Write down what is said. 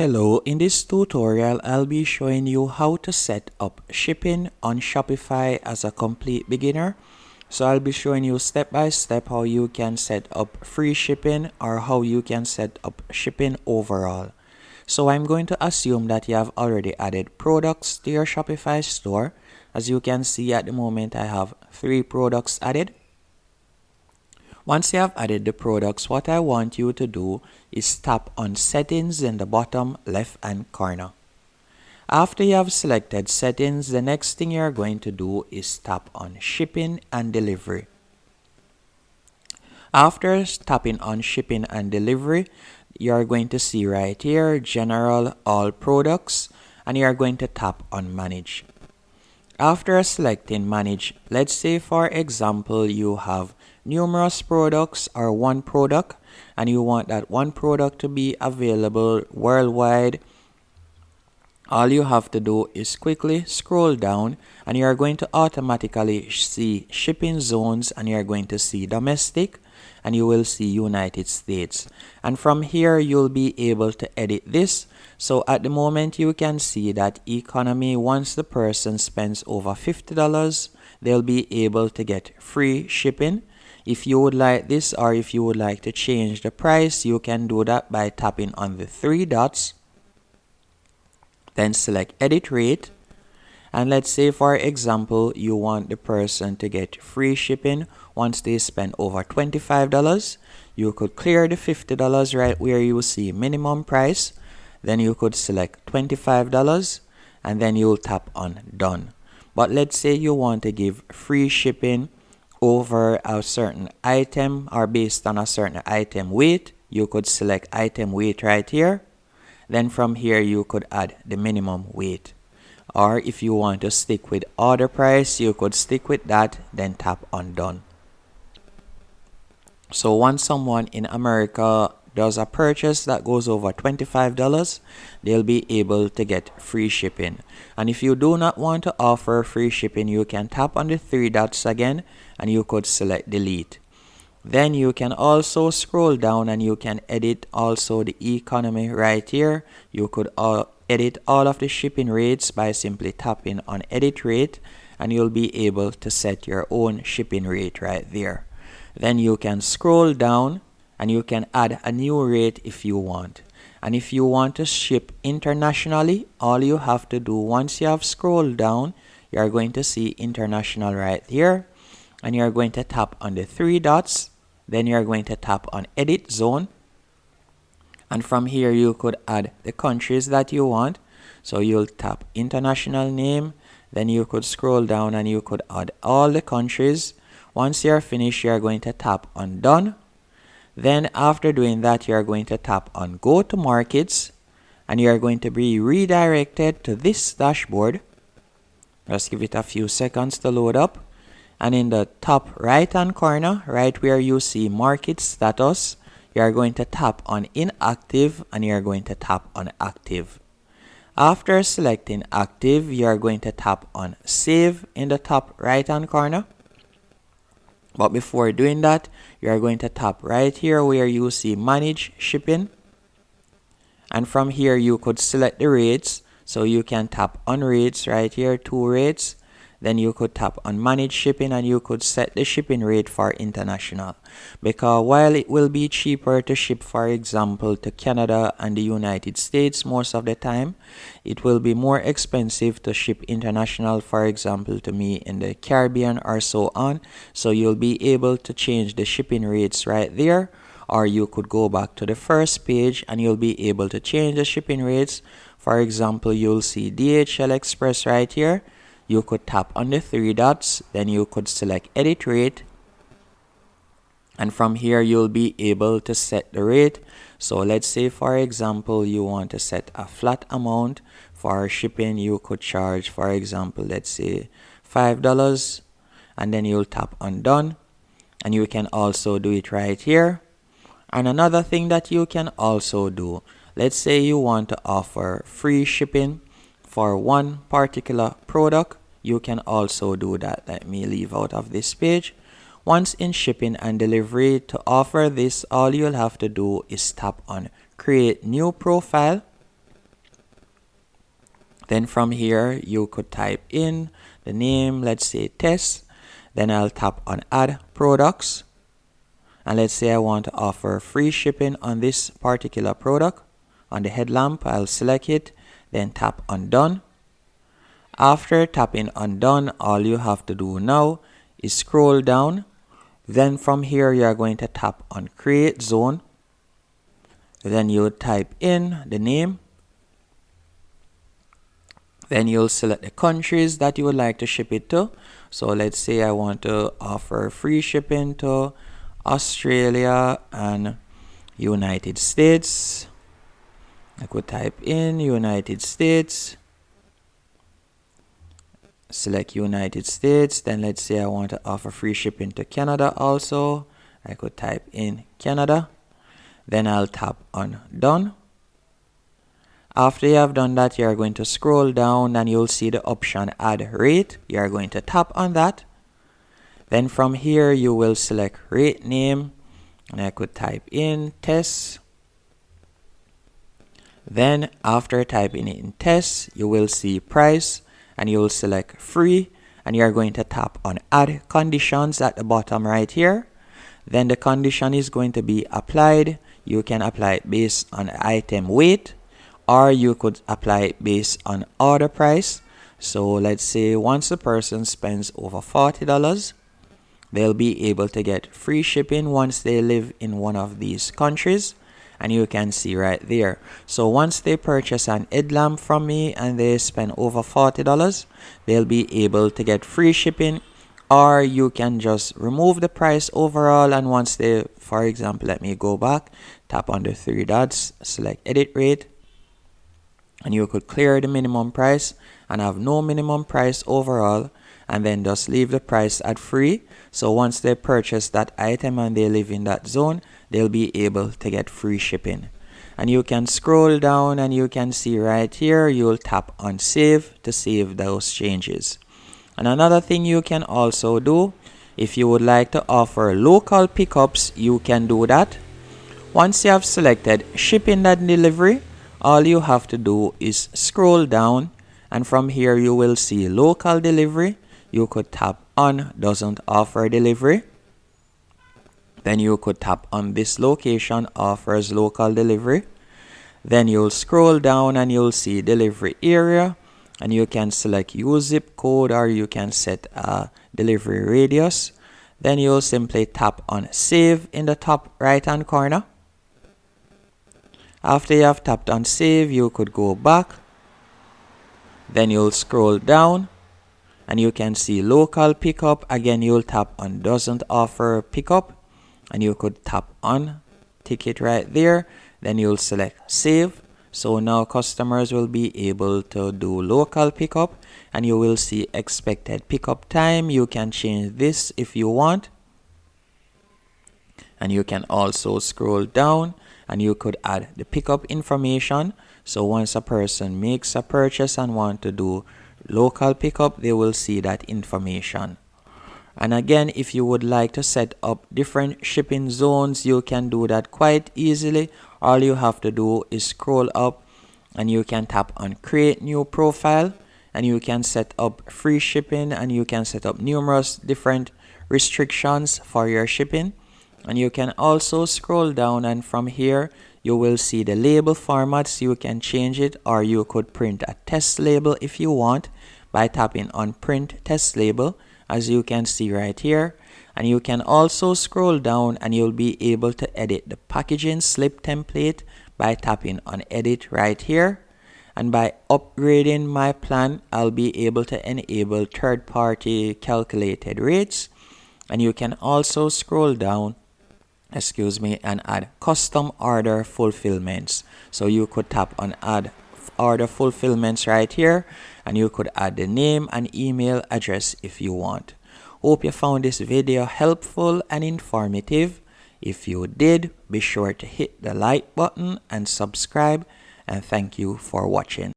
Hello, in this tutorial I'll be showing you how to set up shipping on Shopify as a complete beginner. So I'll be showing you step by step how you can set up free shipping or how you can set up shipping overall. So I'm going to assume that you have already added products to your Shopify store. As you can see at the moment I have 3 products added. Once you have added the products, what I want you to do is tap on settings in the bottom left hand corner. After you have selected settings, the next thing you're going to do is tap on shipping and delivery. After tapping on shipping and delivery, you're going to see right here general all products and you're going to tap on manage. After selecting manage, let's say for example you have numerous products or one product and you want that one product to be available worldwide. All you have to do is quickly scroll down and you are going to automatically see shipping zones and you are going to see domestic and you will see United States. And from here you'll be able to edit this. So at the moment you can see that economy, once the person spends over $50, they'll be able to get free shipping. If you would like this or if you would like to change the price, you can do that by tapping on the 3 dots. Then select edit rate. And let's say for example, you want the person to get free shipping once they spend over $25. You could clear the $50 right where you see minimum price. Then you could select $25 and then you'll tap on done. But let's say you want to give free shipping over a certain item or based on a certain item weight. You could select item weight right here. Then from here you could add the minimum weight. Or if you want to stick with order price, you could stick with that, then tap on done. So once someone in America does a purchase that goes over $25, they'll be able to get free shipping. And if you do not want to offer free shipping, you can tap on the 3 dots again and you could select delete. Then you can also scroll down and you can edit also the economy right here. You could edit all of the shipping rates by simply tapping on edit rate and you'll be able to set your own shipping rate right there. Then you can scroll down and you can add a new rate if you want. And if you want to ship internationally, all you have to do once you have scrolled down, you are going to see international right here. And you are going to tap on the 3 dots. Then you are going to tap on edit zone. And from here you could add the countries that you want. So you'll tap international name. Then you could scroll down and you could add all the countries. Once you're finished, you're going to tap on done. Then after doing that, you're going to tap on go to markets and you're going to be redirected to this dashboard. Just give it a few seconds to load up. And in the top right hand corner, right where you see market status, you're going to tap on inactive and you're going to tap on active. After selecting active, you're going to tap on save in the top right hand corner. But before doing that, you are going to tap right here where you see manage shipping. And from here you could select the rates. So you can tap on rates right here, 2 rates. Then you could tap on manage shipping and you could set the shipping rate for international. Because while it will be cheaper to ship, for example, to Canada and the United States most of the time, it will be more expensive to ship international, for example, to me in the Caribbean or so on. So you'll be able to change the shipping rates right there. Or you could go back to the first page and you'll be able to change the shipping rates. For example, you'll see DHL Express right here. You could tap on the 3 dots, then you could select edit rate. And from here, you'll be able to set the rate. So let's say, for example, you want to set a flat amount for shipping. You could charge, for example, let's say $5. And then you'll tap on done. And you can also do it right here. And another thing that you can also do, let's say you want to offer free shipping for one particular product. You can also do that. Let me leave out of this page. Once in shipping and delivery, to offer this, all you'll have to do is tap on create new profile. Then from here, you could type in the name, let's say test. Then I'll tap on add products. And let's say I want to offer free shipping on this particular product. On the headlamp, I'll select it, then tap on done. After tapping on done, all you have to do now is scroll down. Then from here, you are going to tap on create zone. Then you'll type in the name. Then you'll select the countries that you would like to ship it to. So let's say I want to offer free shipping to Australia and United States. I could type in United States. Select United States. Then let's say I want to offer free shipping to Canada also. I could type in Canada. Then I'll tap on done. After you have done that, you are going to scroll down and you'll see the option add rate. You are going to tap on that. Then from here, you will select rate name. And I could type in test. Then after typing in test, you will see price. And you will select free. And you are going to tap on add conditions at the bottom right here. Then the condition is going to be applied. You can apply it based on item weight, or you could apply it based on order price. So let's say once a person spends over $40, they'll be able to get free shipping once they live in one of these countries. And you can see right there. So once they purchase an headlamp from me and they spend over $40, they'll be able to get free shipping. Or you can just remove the price overall, and once they, for example, let me go back, tap on the three dots, select edit rate, and you could clear the minimum price and have no minimum price overall, and then just leave the price at free. So once they purchase that item and they live in that zone, they'll be able to get free shipping. And you can scroll down and you can see right here, you'll tap on save to save those changes. And another thing you can also do, if you would like to offer local pickups, you can do that. Once you have selected shipping and delivery, all you have to do is scroll down, and from here you will see local delivery. You could tap on doesn't offer delivery. Then you could tap on this location offers local delivery. Then you'll scroll down and you'll see delivery area. And you can select use zip code, or you can set a delivery radius. Then you'll simply tap on save in the top right hand corner. After you have tapped on save, you could go back. Then you'll scroll down and you can see local pickup. Again, you'll tap on doesn't offer pickup, and you could tap on ticket right there. Then you'll select save. So now customers will be able to do local pickup, and you will see expected pickup time. You can change this if you want. And you can also scroll down and you could add the pickup information. So once a person makes a purchase and want to do local pickup, they will see that information. And again, if you would like to set up different shipping zones, you can do that quite easily. All you have to do is scroll up and you can tap on create new profile, and you can set up free shipping, and you can set up numerous different restrictions for your shipping. And you can also scroll down, and from here you will see the label formats. You can change it, or you could print a test label if you want by tapping on print test label, as you can see right here. And you can also scroll down and you'll be able to edit the packaging slip template by tapping on edit right here. And by upgrading my plan, I'll be able to enable third-party calculated rates. And you can also scroll down, and add custom order fulfillments. So you could tap on add order fulfillments right here, and you could add the name and email address if you want. Hope you found this video helpful and informative. If you did, be sure to hit the like button and subscribe, and thank you for watching.